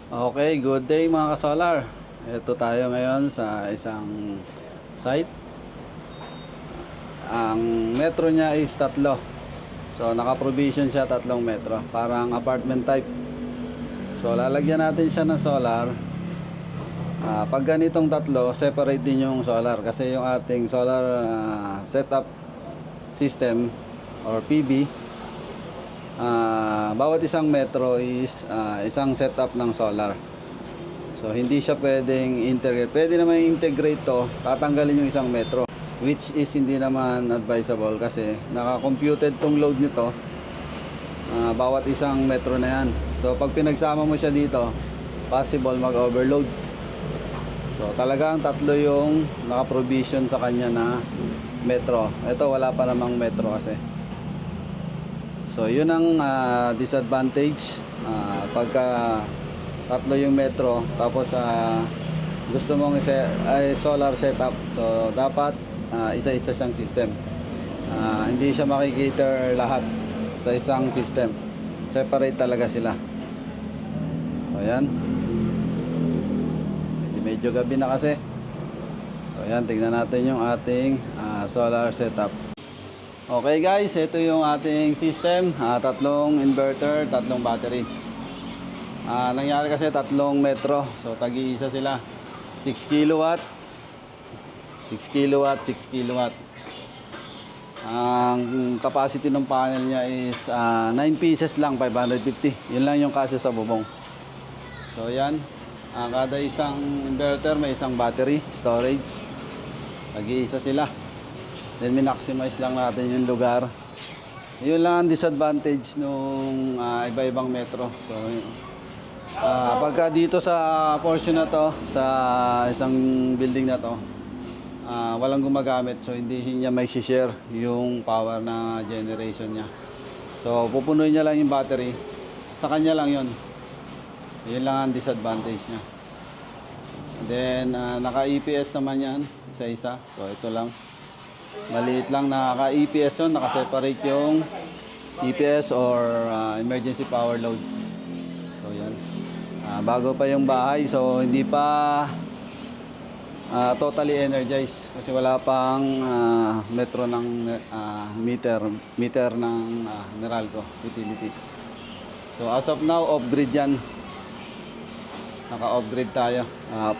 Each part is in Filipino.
Okay, good day mga ka-solar. Ito tayo ngayon sa isang site. Ang metro niya is 3. So naka-provision siya 3 metro. Parang apartment type. So lalagyan natin siya ng solar. Pag ganitong 3, separate din yung solar. Kasi yung ating solar setup system or PV, bawat isang metro is isang setup ng solar. So hindi siya pwedeng integrate. Pwede naman integrate to, tatanggalin yung isang metro, which is hindi naman advisable kasi naka-computed tong load nito, bawat isang metro na yan. So pag pinagsama mo siya dito, possible mag-overload. So talagang 3 yung naka-provision sa kanya na metro. Ito wala pa namang metro kasi. So yun ang disadvantage pagka 3 yung metro tapos gusto mong solar setup. So dapat isa-isa siyang system. Hindi siya makikiter lahat sa isang system. Separate talaga sila. So yan. Medyo gabi na kasi. So yan, tignan natin yung ating solar setup. Okay guys, ito yung ating system. 3 inverter, 3 battery. Nangyari kasi 3 metro. So tagi-isa sila. 6 kilowatt, 6 kilowatt, 6 kilowatt. Ang capacity ng panel niya is 9 pieces lang, 550. Yun lang yung kasi sa bubong. So yan. Kada isang inverter may isang battery storage. Tagi-isa sila. Then minmaximize lang natin yung lugar. Yun lang ang disadvantage nung iba-ibang metro. So pagka dito sa portion na to, sa isang building na to, walang gumagamit, so hindi niya may share yung power na generation niya. So pupunuin niya lang yung battery, sa kanya lang yun. Yun lang ang disadvantage niya. And then naka-EPS naman yan, isa-isa. So ito lang, maliit lang, naka-EPS yun, naka-separate yung EPS or emergency power load. So yan, bago pa yung bahay, so hindi pa totally energized kasi wala pang metro ng meter ng Meralco utility. So as of now, off-grid yan. Naka-off-grid tayo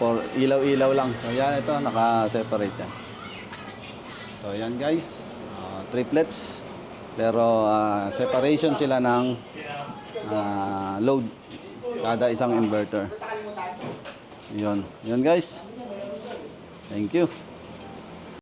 for ilaw-ilaw lang. So yan, ito naka-separate yan. So yan guys, triplets, pero separation sila ng load kada isang inverter. Yun guys, thank you.